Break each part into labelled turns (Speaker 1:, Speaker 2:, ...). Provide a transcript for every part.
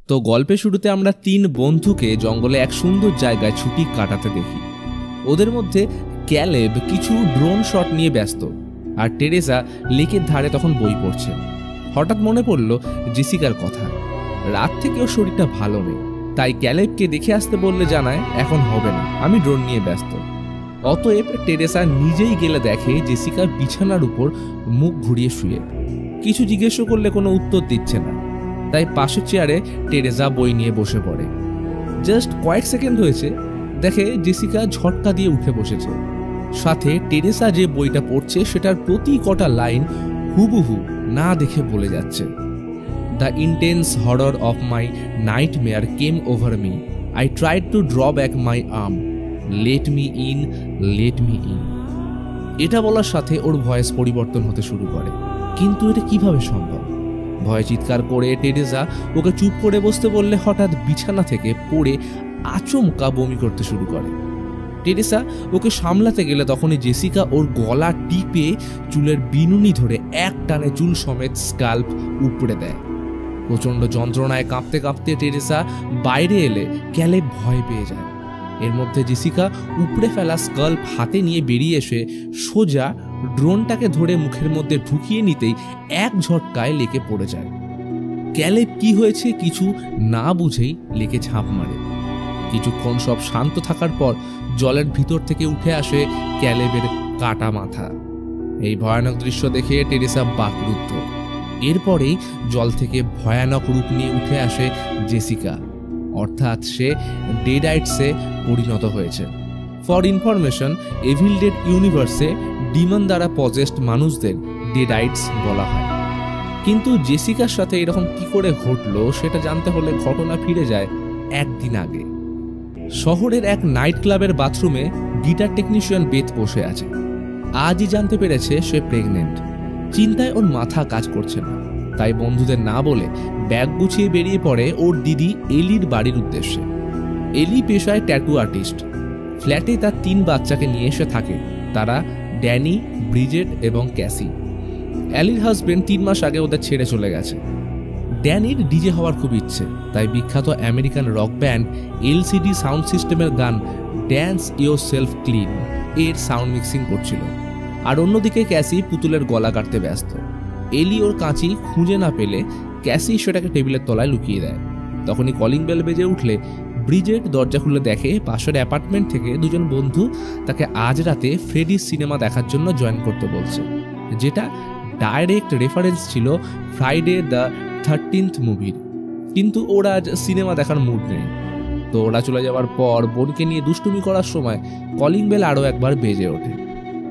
Speaker 1: তো গল্পের শুরুতে আমরা 3 বন্ধুকে জঙ্গলে এক সুন্দর জায়গায় ছুটি কাটাতে দেখি। ওদের মধ্যে ক্যালেব কিছু ড্রোন শট নিয়ে ব্যস্ত, আর টেরেসা লেকের ধারে তখন বই পড়ছে। হঠাৎ মনে পড়ল জেসিকার কথা। রাত থেকে ওর শরীরটা ভালো নেই, তাই ক্যালেবকে দেখে আসতে বললে জানায় এখন হবে না, আমি ড্রোন নিয়ে ব্যস্ত। অতএব টেরেসা নিজেই গেলে দেখে জেসিকা বিছানার উপর মুখ ঘুরিয়ে শুয়ে। কিছু জিজ্ঞেস করলে কোনো উত্তর দিচ্ছে না, তাই পাশের চেয়ারে টেরেসা বই নিয়ে বসে পড়ে। জাস্ট কয়েক সেকেন্ড হয়েছে, দেখে জেসিকা ঝটকা দিয়ে উঠে বসেছে। সাথে টেরেসা যে বইটা পড়ছে সেটার প্রতি কটা লাইন হুবহু না দেখে বলে যাচ্ছে। The intense horror of my nightmare came over me, I tried to draw back my arm, let me in, let me in. এটা বলার সাথে ওর ভয়েস পরিবর্তন হতে শুরু করে। কিন্তু এটা কিভাবে সম্ভব? ভয়ে চিৎকার করে টেরেসা ওকে চুপ করে বসতে বললে হঠাৎ বিছানা থেকে পড়ে আচমকা বমি করতে শুরু করে। টেরেসা ওকে সামলাতে গেলে তখনই জেসিকা ওর গলা টিপে চুলের বিনুনি ধরে এক টানে চুল সমেত স্কাল্প উপড়ে দেয়। প্রচণ্ড যন্ত্রণায় কাঁপতে কাঁপতে টেরেসা বাইরে এলে ক্যালেব ভয় পেয়ে যায়। এর মধ্যে জেসিকা উপড়ে ফেলা স্কাল্প হাতে নিয়ে বেরিয়ে এসে সোজা ড্রোনটাকে ধরে মুখের মধ্যে ঢুকিয়ে নিতেই এক ঝটকায় লেকে পড়ে যায়। ক্যালেব কি হয়েছে কিছু না বুঝেই লেকে ঝাঁপ মারে। কিছুক্ষণ সব শান্ত থাকার পর জলের ভিতর থেকে উঠে আসে ক্যালেবের কাটা মাথা। এই ভয়ানক দৃশ্য দেখে টেরেসা বাকরুদ্ধ। এরপরেই জল থেকে ভয়ানক রূপ নিয়ে উঠে আসে জেসিকা, অর্থাৎ সে ডেডাইটসে পরিণত হয়েছে। ফর ইনফরমেশন, এভিল ডেড ইউনিভার্সে ডিমন দ্বারা পজেসড মানুষদের ডেডাইটস বলা হয়। কিন্তু জেসিকার সাথে এরকম কি করে ঘটলো সেটা জানতে হলে ঘটনা ফিরে যায় একদিন আগে। শহরের এক নাইট ক্লাবের বাথরুমে গিটার টেকনিশিয়ান বেথ বসে আছে। আজই জানতে পেরেছে সে প্রেগনেন্ট। চিন্তায় ওর মাথা কাজ করছে না, তাই বন্ধুদের না বলে ব্যাগ গুছিয়ে বেরিয়ে পড়ে ওর দিদি এলির বাড়ির উদ্দেশ্যে। এলি পেশায় ট্যাটু আর্টিস্ট। ফ্ল্যাটে তার 3 বাচ্চাকে নিয়ে এসে থাকে, তারা ড্যানি, ব্রিজেট এবং ক্যাসি। এলির হাজবেন্ড 3 মাস আগে ওদের ছেড়ে চলে গেছে। ড্যানির ডিজে হওয়ার খুব ইচ্ছে, তাই বিখ্যাত American rock band LCD sound সিস্টেমের গান ড্যান্স ইয়োর সেলফ ক্লিন এর সাউন্ড মিক্সিং করছিল। আর অন্যদিকে ক্যাসি পুতুলের গলা কাটতে ব্যস্ত। এলি ওর কাঁচি খুঁজে না পেলে ক্যাসি সেটাকে টেবিলের তলায় লুকিয়ে দেয়। তখনই কলিং বেল বেজে উঠলে ব্রিজেট দরজা খুলে দেখে পাশের অ্যাপার্টমেন্ট থেকে 2 জন বন্ধু তাকে আজ রাতে ফ্রেডির সিনেমা দেখার জন্য জয়েন করতে বলছে, যেটা ডাইরেক্ট রেফারেন্স ছিল ফ্রাইডে দ্য 13th মুভির। কিন্তু ওরা আজ সিনেমা দেখার মুড নেই। তো ওরা চলে যাওয়ার পর বোনকে নিয়ে দুষ্টুমি করার সময় কলিং বেল আরও একবার বেজে ওঠে।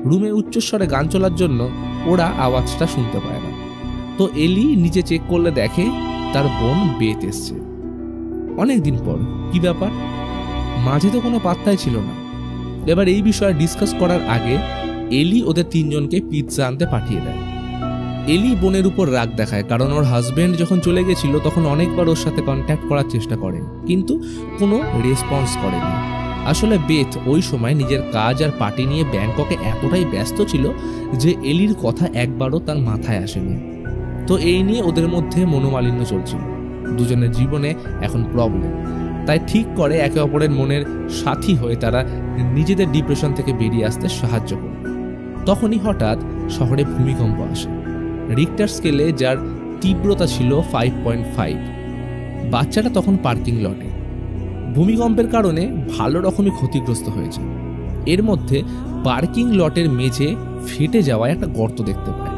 Speaker 1: রুমে উচ্চস্বরে গান চলার জন্য ওরা আওয়াজটা শুনতে পায় না। তো এলি নিচে চেক করলে দেখে তার বোন বেথ এসছে। অনেকদিন পর, কি ব্যাপার? মাঝে তো কোনো পাত্তাই ছিল না। এবার এই বিষয়ে ডিসকাস করার আগে এলি ওদের 3 জনকে পিৎজা আনতে পাঠিয়ে দেয়। এলি বোনের উপর রাগ দেখায়, কারণ ওর হাজবেন্ড যখন চলে গেছিল তখন অনেকবার ওর সাথে কন্ট্যাক্ট করার চেষ্টা করে, কিন্তু কোনো রেসপন্স করেনি। আসলে বেথ ওই সময় নিজের কাজ আর পার্টি নিয়ে ব্যাংককে এতটাই ব্যস্ত ছিল যে এলির কথা একবারও তার মাথায় আসেনি। তো এই নিয়ে ওদের মধ্যে মনোমালিন্য চলছিল। দুজনের জীবনে এখন প্রবলেম, তাই ঠিক করে একে অপরের মনের সাথী হয়ে তারা নিজেদের ডিপ্রেশন থেকে বেরিয়ে আসতে সাহায্য করে। তখনই হঠাৎ শহরে ভূমিকম্প আসে, রিক্টার স্কেলে যার তীব্রতা ছিল 5.5। বাচ্চাটা তখন পার্কিং লটে। ভূমিকম্পের কারণে ভালো রকমই ক্ষতিগ্রস্ত হয়েছে। এর মধ্যে পার্কিং লটের মেঝে ফেটে যাওয়ায় একটা গর্ত দেখতে পায়।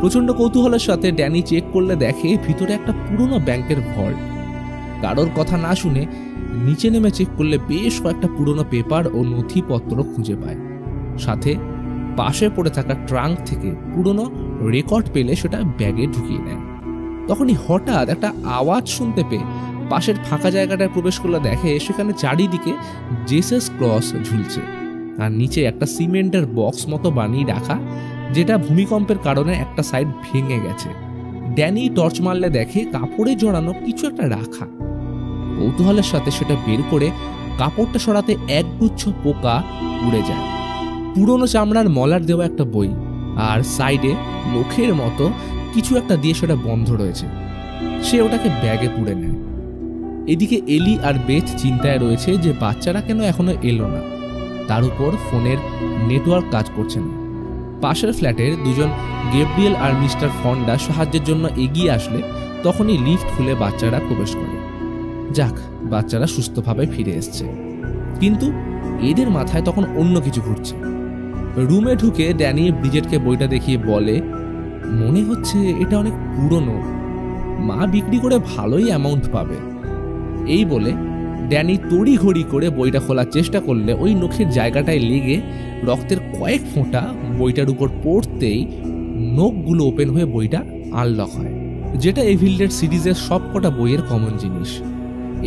Speaker 1: প্রচণ্ড কৌতূহলের সাথে ড্যানি চেক করলে দেখে ভিতরে একটা পুরনো ব্যাংকের ভল্ট। কারোর কথা না শুনে নিচে নেমে চেক করলে বেশ কয়েকটা পুরনো পেপার ও নথিপত্র খুঁজে পায়। সাথে পাশে পড়ে থাকা ট্রাঙ্ক থেকে পুরনো রেকর্ড পেলে সেটা ব্যাগে ঢুকিয়ে নেয়। তখনই হঠাৎ একটা আওয়াজ শুনতে পেয়ে পাশের ফাঁকা জায়গাটায় প্রবেশ করলে দেখে সেখানে চারিদিকে জেসাস ক্রস ঝুলছে, আর নিচে একটা সিমেন্টের বক্স মতো বানিয়ে রাখা, যেটা ভূমিকম্পের কারণে একটা সাইড ভেঙে গেছে। ড্যানি টর্চ মারলে দেখে কাপড়ে জড়ানো কিছু একটা রাখা। কৌতূহলের সাথে সেটা বের করে কাপড়টা সরাতে একগুচ্ছ পোকা উড়ে যায়। পুরনো চামড়ার মলার দেওয়া একটা বই, আর সাইডে মুখের মতো কিছু একটা দিয়ে সেটা বন্ধ রয়েছে। সে ওটাকে ব্যাগে পুরে নেয়। এদিকে এলি আর বেথ চিন্তায় রয়েছে যে বাচ্চারা কেন এখনো এলো না। তার উপর ফোনের নেটওয়ার্ক কাজ করছে না। পাশের ফ্ল্যাটের দুজন গ্যাব্রিয়েল আর মিস্টার ফন্ডা সাহায্যের জন্য এগিয়ে আসলে তখনই লিফট খুলে বাচ্চারা প্রবেশ করে। যাক, বাচ্চারা সুস্থভাবে ফিরে এসছে। কিন্তু এদের মাথায় তখন অন্য কিছু ঘুরছে। রুমে ঢুকে ড্যানি ব্রিজেটকে বইটা দেখিয়ে বলে, মনে হচ্ছে এটা অনেক পুরনো, মা বিক্রি করে ভালোই অ্যামাউন্ট পাবে। এই বলে ড্যানি তড়িঘড়ি করে বইটা খোলার চেষ্টা করলে ওই নখের জায়গাটায় লেগে রক্তের কয়েক ফোঁটা বইটার উপর পড়তেই নখগুলো ওপেন হয়ে বইটা আনলক হয়, যেটা এভিল ডেড সিরিজের সবকটা বইয়ের কমন জিনিস।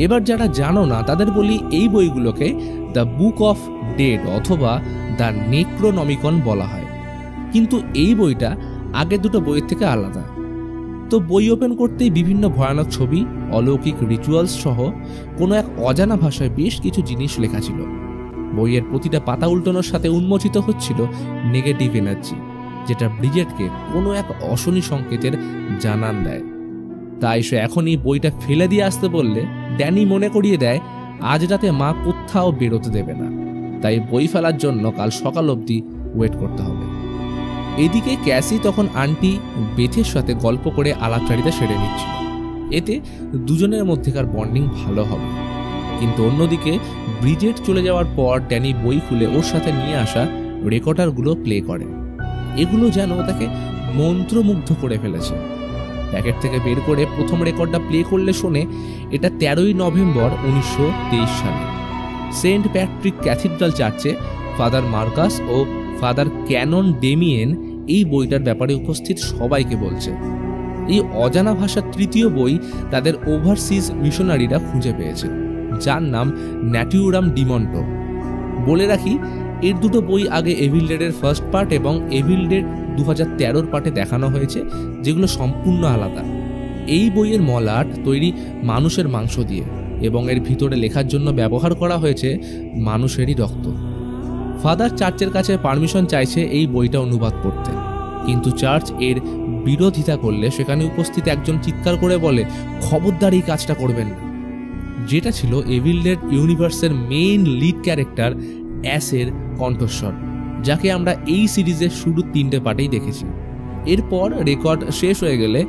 Speaker 1: এবার যারা জানো না তাদের বলি, এই বইগুলোকে দ্য বুক অফ ডেড অথবা দ্য নেক্রোনমিকন বলা হয়। কিন্তু এই বইটা আগের দুটো বইয়ের থেকে আলাদা। তো বই ওপেন করতেই বিভিন্ন ভয়ানক ছবি, অলৌকিক রিচুয়ালস সহ কোনো এক অজানা ভাষায় বেশ কিছু জিনিস লেখা ছিল। বইয়ের প্রতিটা পাতা উল্টানোর সাথে উন্মোচিত হচ্ছিল নেগেটিভ এনার্জি, যেটা ব্রিজেটকে কোনো এক অশনি সংকেতের জানান দেয়। তাই সে এখনই বইটা ফেলে দিয়ে আসতে বললে ড্যানি মনে করিয়ে দেয় আজ রাতে মা কোথাও বেরোতে দেবে না, তাই বই ফেলার জন্য কাল সকাল অবধি ওয়েট করতে হবে। এদিকে ক্যাসি তখন আন্টি বেথের সাথে গল্প করে আলাপচারিতা সেরে নিচ্ছিল, এতে দুজনের মধ্যেকার বন্ডিং ভালো হবে। কিন্তু অন্যদিকে ব্রিজেট চলে যাওয়ার পর ড্যানি বই খুলে ওর সাথে নিয়ে আসা রেকর্ডারগুলো প্লে করে। এগুলো যেন তাকে মন্ত্রমুগ্ধ করে ফেলেছে। প্যাকেট থেকে বের করে প্রথম রেকর্ডটা প্লে করলে শোনে এটা 13ই নভেম্বর 1923 সালে সেন্ট প্যাট্রিক ক্যাথিড্রাল চার্চে ফাদার মার্কাস ও ফাদার ক্যানন ডেমিয়েন এই বইটার ব্যাপারে উপস্থিত সবাইকে বলছে। এই অজানা ভাষার তৃতীয় বই তাদের ওভারসিজ মিশনারিরা খুঁজে পেয়েছে, যার নাম ন্যাটিউরাম ডিমন্টো। বলে রাখি, এর দুটো বই আগে এভিল ডেডের ফার্স্ট পার্ট এবং এভিল ডেড 2013 পার্টে দেখানো হয়েছে, যেগুলো সম্পূর্ণ আলাদা। এই বইয়ের মলাট তৈরি মানুষের মাংস দিয়ে এবং এর ভিতরে লেখার জন্য ব্যবহার করা হয়েছে মানুষেরই রক্ত। ফাদার চার্চের কাছে পারমিশন চাইছে এই বইটা অনুবাদ করতে, কিন্তু চার্চ এর বিরোধিতা করলে সেখানে উপস্থিত একজন চিৎকার করে বলে, খবরদার এই কাজটা করবেন না। যেটা ছিল এভিল ডেড ইউনিভার্সের মেইন লিড ক্যারেক্টার অ্যাসের কণ্ঠস্বর, যাকে আমরা এই সিরিজের শুরু 3টে পার্টেই দেখেছি। এরপর রেকর্ড শেষ হয়ে গেলে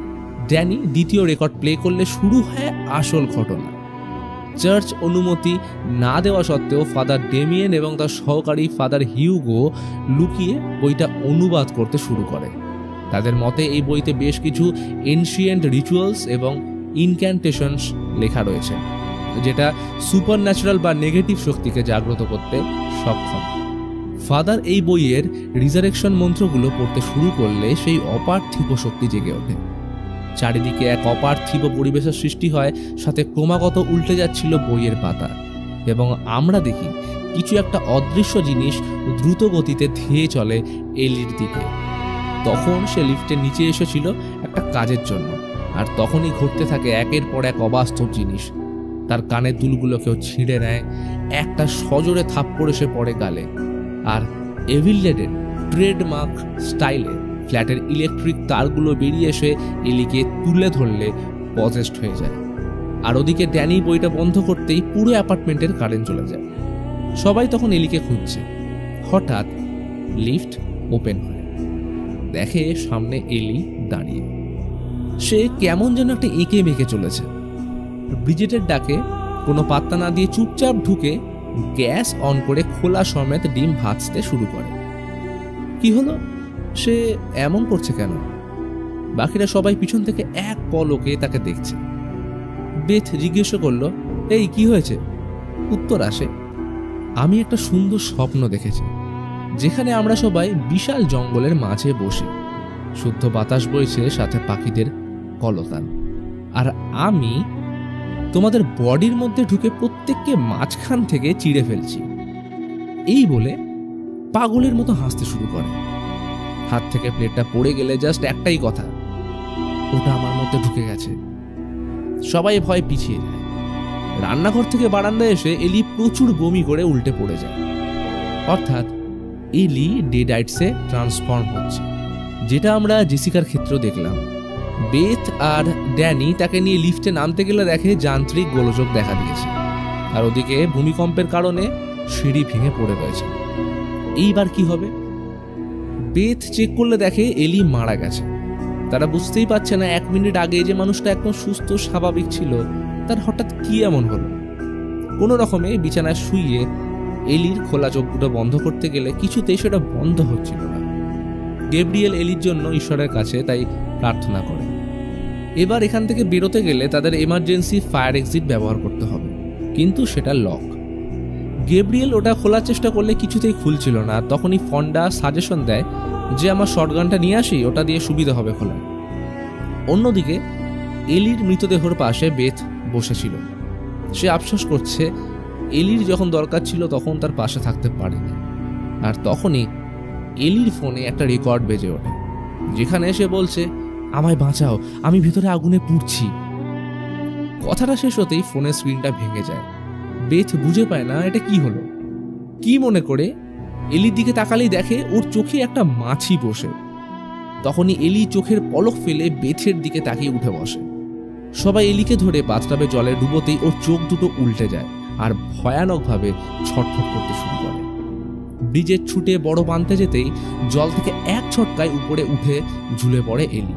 Speaker 1: ড্যানি দ্বিতীয় রেকর্ড প্লে করলে শুরু হয় আসল ঘটনা। চার্চ অনুমতি না দেওয়া সত্ত্বেও ফাদার ডেমিয়েন এবং তার সহকারী ফাদার হিউগো লুকিয়ে বইটা অনুবাদ করতে শুরু করে। তাদের মতে এই বইতে বেশ কিছু এনশিয়েন্ট রিচুয়ালস এবং ইনক্যান্টেশনস লেখা রয়েছে, যেটা সুপার ন্যাচারাল বা নেগেটিভ শক্তিকে জাগ্রত করতে সক্ষম। ফাদার এই বইয়ের রিজারেকশন মন্ত্রগুলো পড়তে শুরু করলে সেই অপার্থিব শক্তি জেগে ওঠে। চারিদিকে এক অপার্থিব পরিবেশের সৃষ্টি হয়, সাথে ক্রমাগত উল্টে যাচ্ছিল বইয়ের পাতা, এবং আমরা দেখি কিছু একটা অদৃশ্য জিনিস দ্রুত গতিতে ধেয়ে চলে এলির দিকে। তখন সে লিফটের নিচে এসেছিল একটা কাজের জন্য, আর তখনই ঘটতে থাকে একের পর এক অবাস্তব জিনিস। তার কানের দুলগুলো কেউ ছিঁড়ে নেয়, একটা সজোরে থাপ্পড়ে সে পড়ে গালে, আর এভিল ডেডের ট্রেডমার্ক স্টাইলে ফ্ল্যাটের ইলেকট্রিক তারগুলো বেরিয়ে এসে এলিকে তুলে ধরলে পজেস্ট হয়ে যায়। আর ওদিকে ড্যানি বইটা বন্ধ করতেই পুরো অ্যাপার্টমেন্টের কারেন্ট চলে যায়। সবাই তখন এলিকে খুঁজছে। হঠাৎ লিফট ওপেন হয়, দেখে সামনে এলি দাঁড়িয়ে। সে কেমন যেন একটা এঁকে বেঁকে চলেছে। ব্রিজেটের ডাকে কোনো পাত্তা না দিয়ে চুপচাপ ঢুকে গ্যাস অন করে খোলা সমেত ডিম ভাজতে শুরু করে। কি হলো, সে এমন করছে কেন? বাকিরা সবাই পিছন থেকে এক পলকে তাকে দেখছে। বেথ জিজ্ঞেস করলো, এই কি হয়েছে? উত্তর আসে, আমি একটা সুন্দর স্বপ্ন দেখেছি, যেখানে আমরা সবাই বিশাল জঙ্গলের মাঝে বসে, শুদ্ধ বাতাস বইছে, সাথে পাখিদের কলতান, আর আমি তোমাদের বডির মধ্যে ঢুকে প্রত্যেককে মাঝখান থেকে চিড়ে ফেলছি। এই বলে পাগলের মতো হাসতে শুরু করে। হাত থেকে প্লেটটা পড়ে গেলে জাস্ট একটাই কথা, ওটা আমার মধ্যে ঢুকে গেছে। সবাই ভয় পিছিয়ে যায়। রান্নাঘর থেকে বারান্দায় এসে এলি প্রচুর বমি করে উল্টে পড়ে যায়। অর্থাৎ এলি ডেডাইটসে ট্রান্সফর্ম হচ্ছে, যেটা আমরা জেসিকার ক্ষেত্রেও দেখলাম। বেথ আর ড্যানি তাকে নিয়ে লিফটে নামতে গেলে দেখে যান্ত্রিক গোলযোগ দেখা দিয়েছে, আর ওদিকে ভূমিকম্পের কারণে সিঁড়ি ভেঙে পড়ে রয়েছে। এইবার কি হবে? বেথ চেক করলে দেখে এলি মারা গেছে। তারা বুঝতেই পারছে না 1 মিনিট আগে যে মানুষটা একদম সুস্থ স্বাভাবিক ছিল তার হঠাৎ কি এমন হলো। কোনো রকমে বিছানায় শুইয়ে এলির খোলা চোখ দুটো বন্ধ করতে গেলে কিছুতেই সেটা বন্ধ হচ্ছিল না। গ্যাব্রিয়েল এলির জন্য ঈশ্বরের কাছে তাই প্রার্থনা করে। এবার এখান থেকে বেরোতে গেলে তাদের এমার্জেন্সি ফায়ার এক্সিট ব্যবহার করতে হবে, কিন্তু সেটা লক। গ্যাব্রিয়েল ওটা খোলার চেষ্টা করলে কিছুতেই খুলছিল না। তখনই ফন্ডা সাজেশন দেয় যে আমার শটগানটা নিয়ে আসি, ওটা দিয়ে সুবিধা হবে খোলা। অন্যদিকে এলির মৃতদেহর পাশে বেথ বসেছিল। সে আফসোস করছে এলির যখন দরকার ছিল তখন তার পাশে থাকতে পারেনি। আর তখনই এলির ফোনে একটা রেকর্ড বেজে ওঠে, যেখানে সে বলছে আমায় বাঁচাও, আমি ভিতরে আগুনে পুড়ছি। কথাটা শেষ হতেই ফোনের স্ক্রিনটা ভেঙে যায়। বেথ বুঝে পায় না এটা কি হলো। কি মনে করে এলির দিকে তাকালেই দেখে ওর চোখে একটা মাছি বসে। তখনই এলি চোখের পলক ফেলে বেথের দিকে তাকিয়ে উঠে বসে। সবাই এলিকে ধরে বাথটাবে জলে ডুবোতেই ওর চোখ দুটো উল্টে যায় আর ভয়ানকভাবে ছটফট করতে শুরু করে। ব্রিজের ছুটে বড় বানতে যেতেই জল থেকে এক ছটকায় উপরে উঠে ঝুলে পড়ে এলি।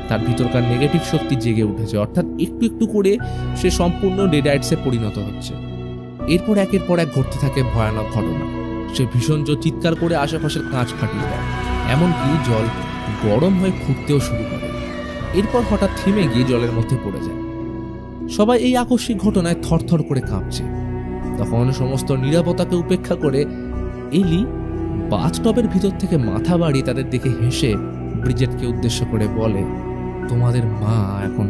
Speaker 1: তার ভিতরকার নেগেটিভ শক্তি জেগে উঠেছে, অর্থাৎ একটু একটু করে সে সম্পূর্ণ ডেডাইটসে পরিণত হচ্ছে। এরপর একের পর এক ঘটতে থাকে ভয়ানক ঘটনা। সে ভীষণ জোর চিৎকার করে আশেপাশের কাঁচ ফাটিয়ে দেয়, এমনকি জল গরম হয়ে ফুটতেও শুরু করে। এরপর হঠাৎ থেমে গিয়ে জলের মধ্যে পড়ে যায়। সবাই এই আকস্মিক ঘটনায় থরথর করে কাঁপছে। তখন সমস্ত নিরাপত্তাকে উপেক্ষা করে এলি বাথটবের ভিতর থেকে মাথা বাড়িয়ে তাদের দিকে হেসে ব্রিজেটকে উদ্দেশ্য করে বলে, তোমাদের মা এখন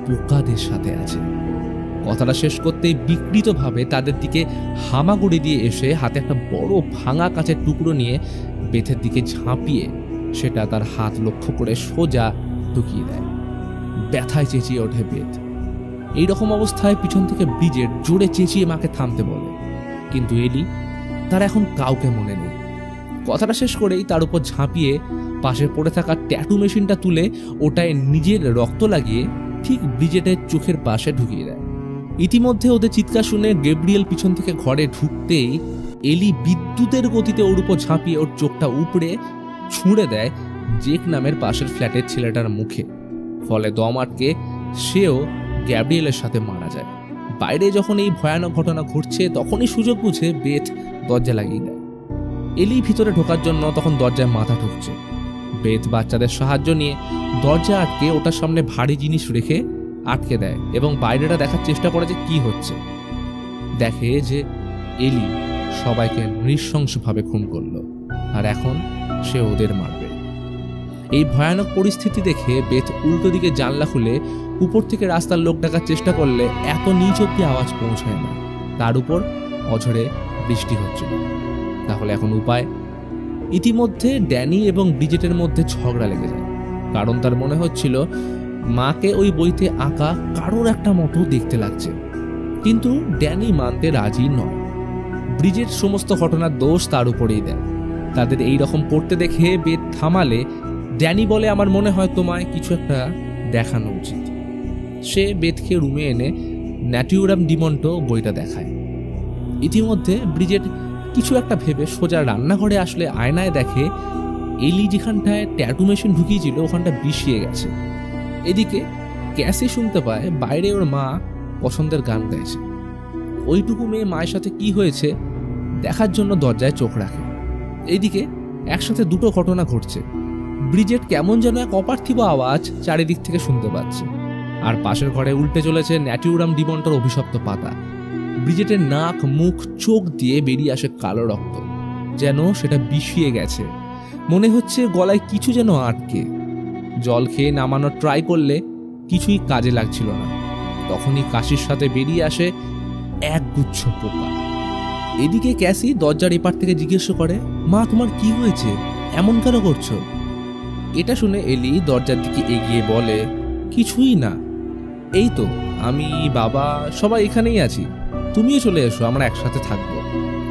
Speaker 1: পোকাদের সাথে আছে। কথাটা শেষ করতেই বিকৃতভাবে তাদের দিকে হামাগুড়ি দিয়ে এসে হাতে একটা বড় ভাঙা কাঁচের টুকরো নিয়ে বেথের দিকে ঝাঁপিয়ে সেটা তার হাত লক্ষ্য করে সোজা ঢুকিয়ে দেয়। ব্যথায় চেঁচিয়ে ওঠে বেথ। এইরকম অবস্থায় পিছন থেকে ব্রিজেট জোরে চেঁচিয়ে মাকে থামতে বলে, কিন্তু এলি তার এখন কাউকে মনে নেই। কথাটা শেষ করেই তার উপর ঝাঁপিয়ে পাশে পড়ে থাকা ট্যাটু মেশিনটা তুলে ওটায় নিজের রক্ত লাগিয়ে ঠিক ব্রিজেটের চোখের পাশে ঢুকিয়ে দেয়। ইতিমধ্যে ওদের চিৎকার শুনে গ্যাব্রিয়েল পিছন থেকে ঘরে ঢুকতেই এলি বিদ্যুতের গতিতে ওর উপর ঝাঁপিয়ে ওর চোখটা উপড়ে ছুঁড়ে দেয় জেক নামের পাশের ফ্ল্যাটের ছেলেটার মুখে। ফলে দম আটকে সেও গ্যাব্রিয়েলের সাথে মারা যায়। বাইরে যখন এই ভয়ানক ঘটনা ঘটছে তখনই সুযোগ বুঝে বেথ দরজা লাগিয়ে দেয়। এলি ভিতরে ঢোকার জন্য তখন দরজায় মাথা ঠুকছে। বেথ বাচ্চাদের সাহায্য নিয়ে দরজা আটকে ওটার সামনে ভারী জিনিস রেখে আটকে দেয় এবং বাইরেটা দেখার চেষ্টা করে যে কি হচ্ছে। দেখে যে এলি সবাইকে নৃশংসভাবে খুন করলো, আর এখন সে ওদের মারবে। এই ভয়ানক পরিস্থিতি দেখে বেথ উল্টো দিকে জানলা খুলে উপর থেকে রাস্তার লোক ডাকার চেষ্টা করলে এত নিচ অব্দি আওয়াজ পৌঁছায় না। তার উপর অঝরে বৃষ্টি হচ্ছিল। তাহলে এখন উপায়? ইতিমধ্যে ড্যানি এবং ব্রিজেটের মধ্যে ঝগড়া লেগে যায়, কারণ তার মনে হচ্ছিল মাকে ওই বইতে আঁকা কারোর একটা মতো দেখতে লাগছে। কিন্তু ড্যানি মানতে রাজি নয়। ব্রিজেট সমস্ত ঘটনার দোষ তার উপরেই দেয়। তাদের এই রকম করতে দেখে বেথ থামালে ড্যানি বলে, আমার মনে হয় তোমায় কিছু একটা দেখানো উচিত। সে বেথকে রুমে এনে ন্যাটিউরাম ডিমন্টো বইটা দেখায়। ইতিমধ্যে ব্রিজেট কিছু একটা ভেবে সোজা রান্নাঘরে আসলে আয়নায় দেখে এলি যেখানটায় ট্যাটু মেশিন ঢুকিয়েছিল ওখানটা বিষিয়ে গেছে। এদিকে ক্যাসি শুনতে পায় বাইরে ওর মা পছন্দের গান গাইছে। ওইটুকু মেয়ে মায়ের সাথে কি হয়েছে দেখার জন্য দরজায় চোখ রাখে। এইদিকে একসাথে দুটো ঘটনা ঘটছে। ব্রিজেট কেমন যেন এক অপার্থিব আওয়াজ চারিদিক থেকে শুনতে পাচ্ছে, আর পাশের ঘরে উল্টে চলেছে ন্যাটিউরাম ডিমন্টোর অভিশপ্ত পাতা। ব্রিজেটের নাক, মুখ, চোখ দিয়ে বেরিয়ে আসে কালো রক্ত, যেন সেটা বিষিয়ে গেছে। মনে হচ্ছে গলায় কিছু যেন আটকে। জল খেয়ে নামানোর ট্রাই করলে কিছুই কাজে লাগছিল না। তখনই কাশির সাথে বেরিয়ে আসে এক গুচ্ছ পোকা। এদিকে ক্যাসি দরজার এপার থেকে জিজ্ঞেস করে, মা তোমার কি হয়েছে, এমন কেন করছো? এটা শুনে এলি দরজার দিকে এগিয়ে বলে, কিছুই না, এই তো আমি, বাবা সবাই এখানেই আছি, তুমিও চলে এসো, আমরা একসাথে থাকবো।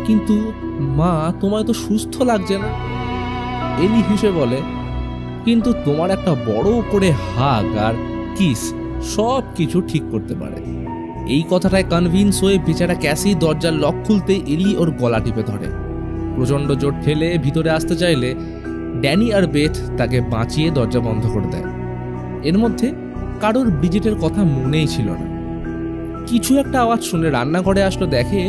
Speaker 1: কিন্তু মা তোমায় তো সুস্থ লাগছে না। এলি হেসে বলে, কিন্তু তোমার একটা বড় করে হাগ আর কিস সব কিছু ঠিক করতে পারে। এই কথাটায় কনভিন্স হয়ে বেচারা ক্যাসি দরজার লক খুলতে এলি ওর গলা টিপে ধরে। প্রচণ্ড জোর ঠেলে ভিতরে আসতে চাইলে ড্যানি আর বেথ তাকে বাঁচিয়ে দরজা বন্ধ করে দেয়। এর মধ্যে কারোর ব্রিজেটের কথা মনেই ছিল না। কিছু একটা আওয়াজ শুনে রান্নাঘরে আসলো, দেখে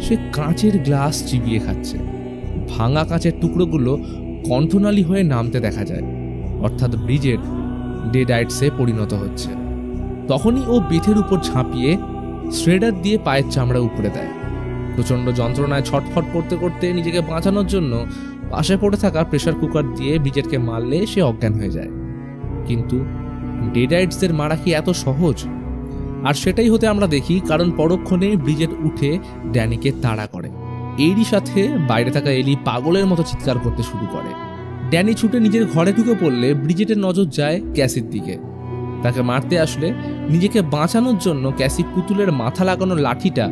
Speaker 1: সে কাঁচের গ্লাস চিবিয়ে খাচ্ছে। ভাঙা কাঁচের টুকরোগুলো কণ্ঠনালী হয়ে নামতে দেখা যায়, অর্থাৎ ব্রিজেট ডেডাইটসে পরিণত হচ্ছে। তখনই ও বেথের উপর ঝাঁপিয়ে শ্রেডার দিয়ে পায়ের চামড়া উপড়ে দেয়। প্রচণ্ড যন্ত্রণায় ছটফট করতে করতে নিজেকে বাঁচানোর জন্য পাশে পড়ে থাকা প্রেসার কুকার দিয়ে ব্রিজেটকে মারলে সে অজ্ঞান হয়ে যায়। কিন্তু ডেডাইটসদের মারা কি এত সহজ? আর সেটাই হতে আমরা দেখি, কারণ পরক্ষণে ব্রিজেট উঠে ড্যানিকে তাড়া করে। এরই সাথে বাইরে থাকা এলি পাগলের মতো চিৎকার করতে শুরু করে। ড্যানি ছুটে নিজের ঘরে ঢুকে পড়লে ব্রিজেটের নজর যায় ক্যাসির দিকে। তাকে মারতে আসলে নিজেকে বাঁচানোর জন্য ক্যাসি পুতুলের মাথা লাগানো লাঠিটা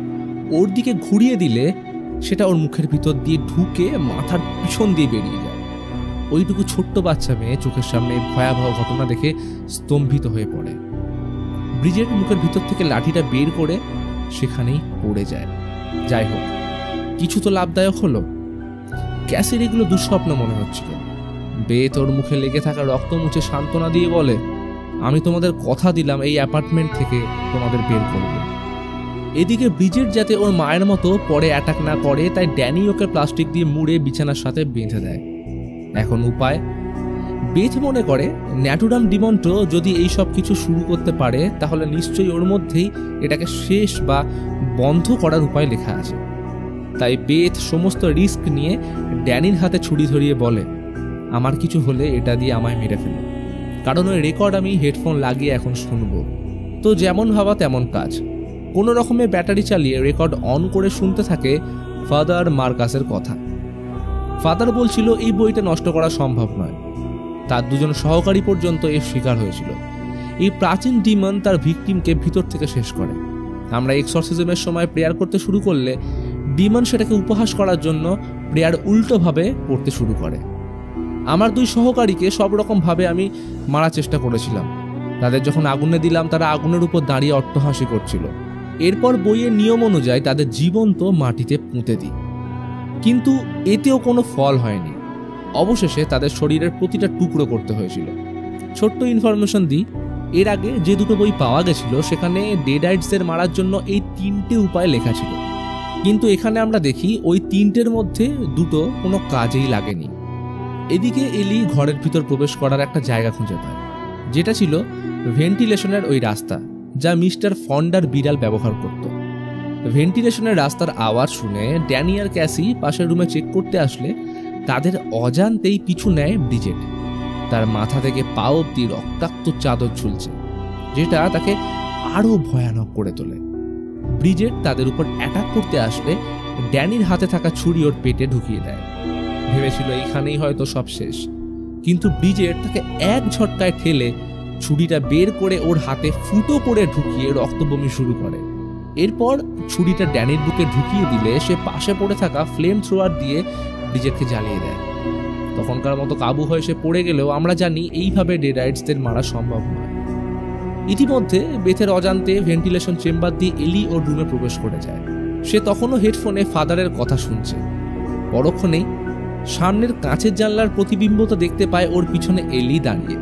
Speaker 1: ওর দিকে ঘুরিয়ে দিলে সেটা ওর মুখের ভিতর দিয়ে ঢুকে মাথার পিছন দিয়ে বেরিয়ে যায়। ওইটুকু ছোট্ট বাচ্চা মেয়ে চোখের সামনে ভয়াবহ ঘটনা দেখে স্তম্ভিত হয়ে পড়ে। ব্রিজেট মুখের ভিতর থেকে লাঠিটা বের করে সেখানেই পড়ে যায়। যাই হোক, কিছু তো লাভদায়ক হলো। ক্যাসির এগুলো দুঃস্বপ্ন মনে হচ্ছিল। বেথ ওর মুখে লেগে থাকা রক্ত মুছে সান্ত্বনা দিয়ে বলে, আমি তোমাদের কথা দিলাম এই অ্যাপার্টমেন্ট থেকে তোমাদের বের করব। এদিকে ব্রিজেট যাতে ওর মায়ের মতো পরে অ্যাটাক না করে, তাই ড্যানি ওকে প্লাস্টিক দিয়ে মুড়ে বিছানার সাথে বেঁধে দেয়। এখন উপায়? বেথ মনে করে ন্যাটুরাম ডিমন্টো যদি এই সব কিছু শুরু করতে পারে তাহলে নিশ্চয়ই ওর মধ্যেই এটাকে শেষ বা বন্ধ করার উপায় লেখা আছে। তাই বেথ সমস্ত রিস্ক নিয়ে ড্যানির হাতে ছুরি ধরিয়ে বলে, আমার কিছু হলে এটা দিয়ে আমায় মেরে ফেলো, কারণ ওই রেকর্ড আমি হেডফোন লাগিয়ে এখন শুনবো। তো যেমন ভাবা তেমন কাজ। কোনো রকমে ব্যাটারি চালিয়ে রেকর্ড অন করে শুনতে থাকে ফাদার মার্কাসের কথা। ফাদার বলছিল এই বইটা নষ্ট করা সম্ভব নয়। তার দুজন সহকারী পর্যন্ত এর শিকার হয়েছিল। এই প্রাচীন ডিমন তার ভিকটিমকে ভিতর থেকে শেষ করে। আমরা এক্সরসিজমের সময় প্রেয়ার করতে শুরু করলে ডিমন সেটাকে উপহাস করার জন্য প্রেয়ার উল্টোভাবে পড়তে শুরু করে। আমার দুই সহকারীকে সব রকমভাবে আমি মারার চেষ্টা করেছিলাম। তাদের যখন আগুনে দিলাম তারা আগুনের উপর দাঁড়িয়ে অট্টহাসি করছিল। এরপর বইয়ের নিয়ম অনুযায়ী তাদের জীবন্ত মাটিতে পুঁতে দিই, কিন্তু এতেও কোনো ফল হয়নি। অবশেষে তাদের শরীরের প্রতিটা টুকরো করতে হয়েছিল। ছোট্ট ইনফরমেশন দিই, এর আগে যে দুটো বই পাওয়া গেছিল সেখানে ডেডাইটসদের মারার জন্য এই 3টে উপায় লেখা ছিল, কিন্তু এখানে আমরা দেখি ওই 3টের মধ্যে দুটো কোনো কাজেই লাগেনি। এদিকে এলি ঘরের ভিতর প্রবেশ করার একটা জায়গা খুঁজে পায়, যেটা ছিল ভেন্টিলেশনের ওই রাস্তা যা মিস্টার ফন্ডার বিড়াল ব্যবহার করত। ভেন্টিলেশনের রাস্তার আওয়াজ শুনে ড্যানি আর ক্যাসি পাশের রুমে চেক করতে আসলে তাদের অজান্তেই পিছু নেয় ব্রিজেট। তার মাথা থেকে পা অব্দি রক্তাক্ত চাদর ঝুলছে, যেটা তাকে আরো ভয়ানক করে তোলে। ব্রিজেট তাদের উপর অ্যাটাক করতে আসলে ড্যানির হাতে থাকা ছুরি ওর পেটে ঢুকিয়ে দেয়। ভেবেছিল এইখানেই হয়তো সব শেষ, কিন্তু ব্রিজেট তাকে এক ঝটকায় ঠেলে ছুরিটা বের করে ওর হাতে ফুটো করে ঢুকিয়ে রক্তবমি শুরু করে। এরপর ছুরিটা ড্যানির বুকে ঢুকিয়ে দিলে সে পাশে পড়ে থাকা ফ্লেম থ্রোয়ার দিয়ে ব্রিজেটকে জ্বালিয়ে দেয়। তখনকার মতো কাবু হয়ে সে পড়ে গেলেও আমরা জানি এইভাবে ডেডাইটসদের মারা সম্ভব নয়। ইতিমধ্যে বেথের অজান্তে ভেন্টিলেশন চেম্বার দিয়ে এলি ওর রুমে প্রবেশ করে যায়। সে তখনও হেডফোনে ফাদারের কথা শুনছে। পরক্ষণেই সামনের কাঁচের জানলার প্রতিবিম্বতা দেখতে পায় ওর পিছনে এলি দাঁড়িয়ে।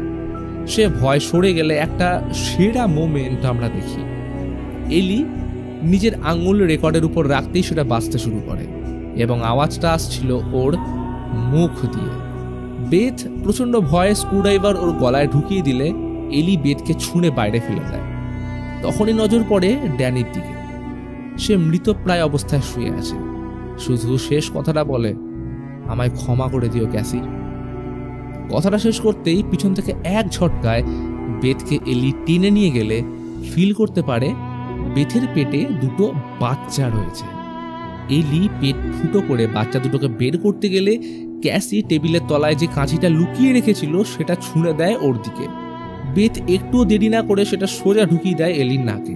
Speaker 1: সে ভয় সরে গেলে একটা সেরা মোমেন্ট আমরা দেখি। এলি নিজের আঙুল রেকর্ডের উপর রাখতেই সেটা বাজতে শুরু করে এবং আওয়াজটা আসছিল ওর মুখ দিয়ে। বেথ প্রচণ্ড ভয়ে স্ক্রুড্রাইভার ওর গলায় ঢুকিয়ে দিলে এলি বেথকে ছুঁড়ে বাইরে ফেলে দেয়। তখনই নজর পড়ে ড্যানির দিকে। সে মৃতপ্রায় অবস্থায় শুয়ে আছে, শুধু শেষ কথাটা বলে, আমায় ক্ষমা করে দিও ক্যাসি। কথাটা শেষ করতেই পিছন থেকে এক ঝটকায় বেথকে এলি টেনে নিয়ে গেলে ফিল করতে পারে বেথের পেটে দুটো বাচ্চা রয়েছে। এলি পেট ফুটো করে বাচ্চা দুটোকে বের করতে গেলে ক্যাসি টেবিলের তলায় যে কাঁচিটা লুকিয়ে রেখেছিল সেটা ছুঁড়ে দেয় ওর দিকে। বেথ একটুও দেরি না করে সেটা সোজা ঢুকিয়ে দেয় এলির নাকে।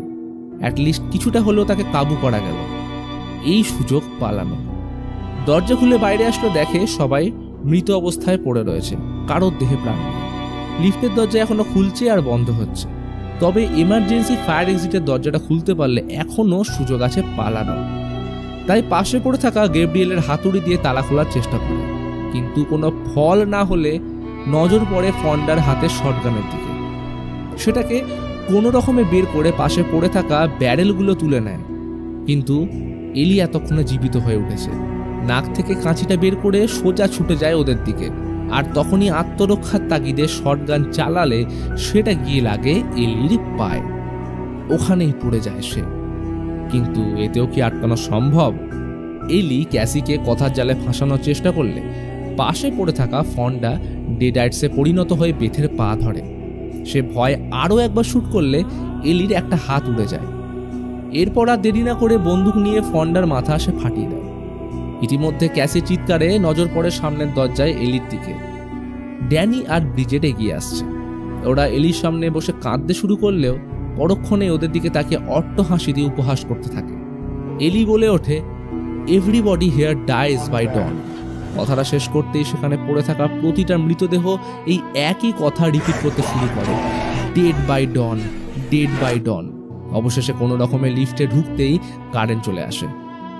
Speaker 1: অ্যাটলিস্ট কিছুটা হলেও তাকে কাবু করা গেল। এই সুযোগ পালানো। দরজা খুলে বাইরে আসলো, দেখে সবাই মৃত অবস্থায় পড়ে রয়েছে, কারোর দেহে প্রাণ নেই। লিফটের দরজা এখনো খুলছে আর বন্ধ হচ্ছে, তবে এমার্জেন্সি ফায়ার এক্সিটের দরজাটা খুলতে পারলে এখনো সুযোগ আছে পালানো। তাই পাশে পড়ে থাকা গ্যাব্রিয়েলের হাতুড়ি দিয়ে তালা খোলার চেষ্টা করে, কিন্তু কোনো ফল না হলে নজর পড়ে ফন্ডার হাতে শটগানের দিকে। সেটাকে কোনো রকমে বের করে পাশে পড়ে থাকা ব্যারেলগুলো তুলে নেয়, কিন্তু এলি এতক্ষণে জীবিত হয়ে উঠেছে। নাক থেকে কাঁচিটা বের করে সোজা ছুটে যায় ওদের দিকে, আর তখনই আত্মরক্ষার তাগিদে শটগান চালালে সেটা গিয়ে লাগে এলির পায়ে। ওখানেই পড়ে যায় সে। কিন্তু এতেও কি আটকানো সম্ভব? এলি ক্যাসিকে কথার জালে ফাঁসানোর চেষ্টা করলে পাশে পড়ে থাকা ফন্ডা ডেডাইটসে পরিণত হয়ে বেথের পা ধরে। সে ভয় আরও একবার শুট করলে এলির একটা হাত উড়ে যায়। এরপর আর দেরি না করে বন্দুক নিয়ে ফন্ডার মাথা সে ফাটিয়ে দেয়। ইতিমধ্যে ক্যাসি চিৎকারে নজর পড়ে সামনের দরজায় এলির দিকে। ড্যানি আর ব্রিজেট এগিয়ে আসছে। ওরা এলির সামনে বসে কাঁদতে শুরু করলেও পরক্ষণে ওদের দিকে তাকে অট্ট হাসি দিয়ে উপহাস করতে থাকে। এলি বলে ওঠে, এভরিবডি হিয়ার ডাইজ বাই ডন। কথাটা শেষ করতেই সেখানে পড়ে থাকা প্রতিটা মৃতদেহ এই একই কথা রিপিট করতে শুরু করে, dead by dawn, dead by dawn. অবশেষে কোনো রকমে লিফটে ঢুকতেই কারেন্ট চলে আসে,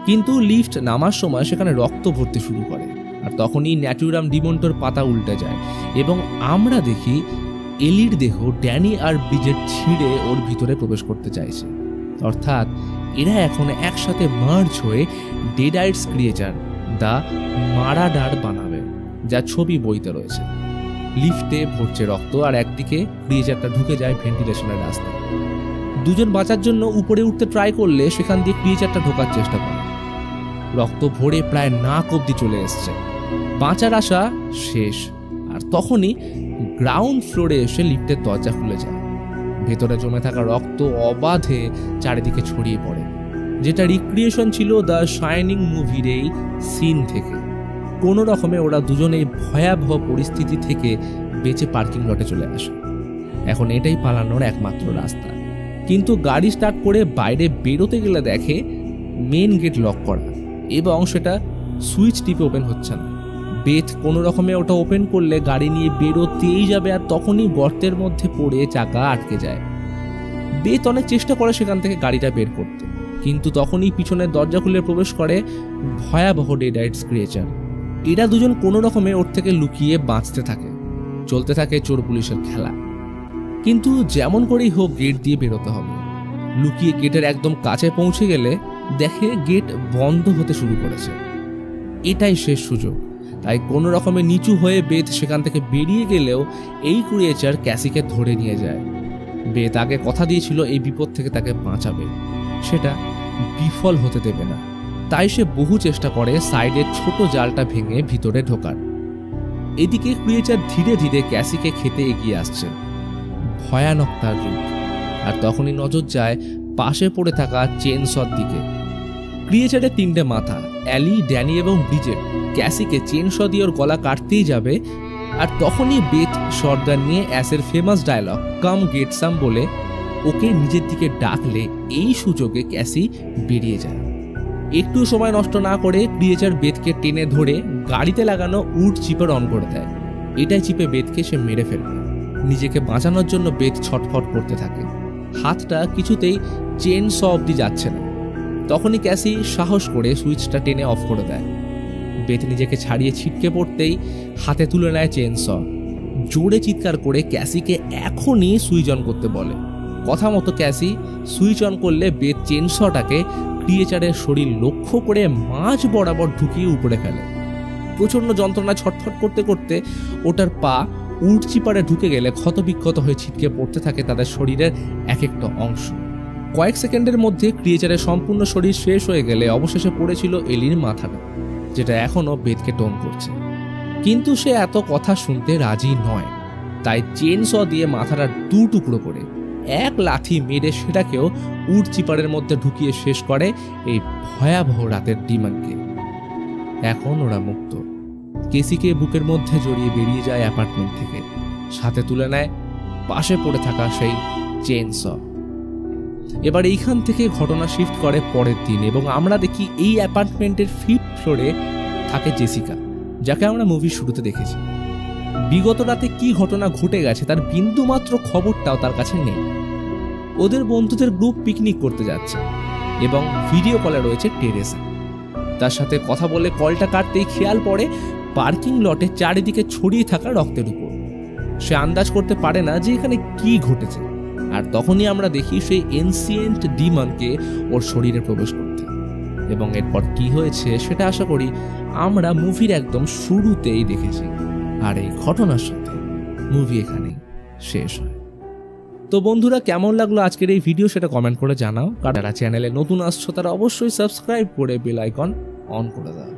Speaker 1: কিন্তু লিফট নামার সময় সেখানে রক্ত ভরতে শুরু করে। আর তখনই ন্যাটুরাম ডিমন্টোর পাতা উল্টে যায় এবং আমরা দেখি এলির দেহ ড্যানি আর ব্রিজেট ছিঁড়ে ওর ভিতরে প্রবেশ করতে চাইছে। অর্থাৎ এরা এখন একসাথে মার্জ হয়ে ডেডাইটস ক্রিয়েচার দ্য মারাডার বানাবে, যা ছবি বইতে রয়েছে। লিফটে ভরছে রক্ত, আর একদিকে ক্রিয়েচারটা ঢুকে যায় ভেন্টিলেশনের রাস্তায়। দুজন বাঁচার জন্য উপরে উঠতে ট্রাই করলে সেখান দিয়ে ক্রিয়েচারটা ঢোকার চেষ্টা করে। রক্ত ভরে প্রায় নাক অব্দি চলে এসছে। বাঁচার আশা শেষ। আর তখনই গ্রাউন্ড ফ্লোরে এসে লিফটের দরজা খুলে যায়। ভেতরে জমে থাকা রক্ত অবাধে চারিদিকে ছড়িয়ে পড়ে, যেটা রিক্রিয়েশন ছিল দ্য শাইনিং মুভির এই সিন থেকে। কোনো রকমে ওরা দুজনেই ভয়াবহ পরিস্থিতি থেকে বেঁচে পার্কিং লটে চলে আসে। এখন এটাই পালানোর একমাত্র রাস্তা। কিন্তু গাড়ি স্টার্ট করে বাইরে বেরোতে গেলে দেখে মেন গেট লক করা এবং সেটা সুইচ টিপে ওপেন হচ্ছে না। বেথ কোনো রকমে ওটা ওপেন করলে গাড়ি নিয়ে বেরোতেই যাবে, আর তখনই গর্তের মধ্যে পড়ে চাকা আটকে যায়। বেথ অনেক চেষ্টা করে সেখান থেকে গাড়িটা বের করতে, কিন্তু তখনই পিছনের দরজা খুলে প্রবেশ করে ভয়াবহ ডেডাইটস ক্রিয়েচার। এরা দুজন কোনো রকমে ওর থেকে লুকিয়ে বাঁচতে থাকে। চলতে থাকে চোর পুলিশের খেলা। কিন্তু যেমন করেই হোক গেট দিয়ে বেরোতে হবে। লুকিয়ে গেটের একদম কাছে পৌঁছে গেলে দেখে গেট বন্ধ হতে শুরু করেছে। এটাই শেষ সুযোগ। তাই কোনো রকমে নিচু হয়ে বেথ সেখান থেকে বেরিয়ে গেলেও এই ক্রিয়েচার ক্যাসিকে ধরে নিয়ে যায়। বেথ আগে কথা দিয়েছিল এই বিপদ থেকে তাকে বাঁচাবে, সেটা বিফল হতে দেবে না। তাই সে বহু চেষ্টা করে সাইডের ছোট জালটা ভেঙে ভিতরে ঢোকার। এদিকে ক্রিয়েচার ধীরে ধীরে ক্যাসিকে খেতে এগিয়ে আসছে, ভয়ানক তার রূপ। আর তখনই নজর যায় পাশে পড়ে থাকা চেনসর দিকে। ক্রিয়েচারের তিনটে মাথা, অ্যালি, ড্যানি এবং ব্রিজেট ক্যাসিকে চেনস দিয়ে ওর গলা কাটতেই যাবে। আর তখনই বেথ শটগান নিয়ে অ্যাসের ফেমাস ডায়লগ কাম গেট সাম বলে ওকে নিজের দিকে ডাকলে এই সুযোগে ক্যাসি বেরিয়ে যায়। একটু সময় নষ্ট না করে ক্রিয়েচার বেথকে টেনে ধরে গাড়িতে লাগানো উড চিপার অন করে দেয়। এটাই চিপে বেথকে সে মেরে ফেলবে। নিজেকে বাঁচানোর জন্য বেথ ছটফট করতে থাকে। হাতটা কিছুতেই চেন স অব্দি যাচ্ছে না। তখনই ক্যাসি সাহস করে সুইচটা টেনে অফ করে দেয়। বেথ নিজেকে ছাড়িয়ে ছিটকে পড়তেই হাতে তুলে নেয় চেন স। জোরে চিৎকার করে ক্যাসিকে এখনই সুইচ অন করতে বলে। কথা মতো ক্যাসি সুইচ অন করলে বেথ চেন সটাকে ক্রিয়েচারের শরীর লক্ষ্য করে মাঝ বরাবর ঢুকিয়ে উপরে ফেলে। প্রচণ্ড যন্ত্রণা ছটফট করতে করতে ওটার পা উড চিপারে ঢুকে গেলে ক্ষতবিক্ষত হয়ে ছিটকে পড়তে থাকে তাদের শরীরের এক একটা অংশ। কয়েক সেকেন্ডের মধ্যে ক্রিয়েচারের সম্পূর্ণ শরীর শেষ হয়ে গেলে অবশেষে পড়েছিল এলির মাথাটা, যেটা এখনও বেথকে টোন করছে। কিন্তু সে এত কথা শুনতে রাজি নয়। তাই চেন স দিয়ে মাথাটা দু টুকরো করে এক লাথি মেরে সেটাকেও উড চিপারের মধ্যে ঢুকিয়ে শেষ করে এই ভয়াবহ রাতের ডিমান্ডকে। এখন ওরা মুক্ত। কেসিকে বুকের মধ্যে জড়িয়ে বেরিয়ে যায় অ্যাপার্টমেন্ট থেকে। সাথে তুলে নেয় পাশে পড়ে থাকা সেই চেন স। এবার এইখান থেকে ঘটনা শিফট করে পরের দিন এবং আমরা দেখি এই অ্যাপার্টমেন্টের 5th ফ্লোরে থাকে জেসিকা, যাকে আমরা মুভির শুরুতে দেখেছি। বিগত রাতে কি ঘটনা ঘটে গেছে তার বিন্দুমাত্র খবরটাও তার কাছে নেই। ওদের বন্ধুদের গ্রুপ পিকনিক করতে যাচ্ছে এবং ভিডিও কলে রয়েছে টেরেসা। তার সাথে কথা বলে কলটা কাটতেই খেয়াল পড়ে পার্কিং লটে চারিদিকে ছড়িয়ে থাকা রক্তের উপর। সে আন্দাজ করতে পারে না যে এখানে কি ঘটেছে, আর তখনই আমরা দেখি সেই এনসিয়েন্ট ডিমনকে ওর শরীরে প্রবেশ করতে। এবং এরপর কি হয়েছে সেটা আশা করি আমরা মুভির একদম শুরুতেই দেখেছি, আর এই ঘটনার সাথে মুভি এখানেই শেষ হয়। তো বন্ধুরা, কেমন লাগলো আজকের এই ভিডিও সেটা কমেন্ট করে জানাও। যারা চ্যানেলে নতুন আসছো তারা অবশ্যই সাবস্ক্রাইব করে বেল আইকন অন করে দাও।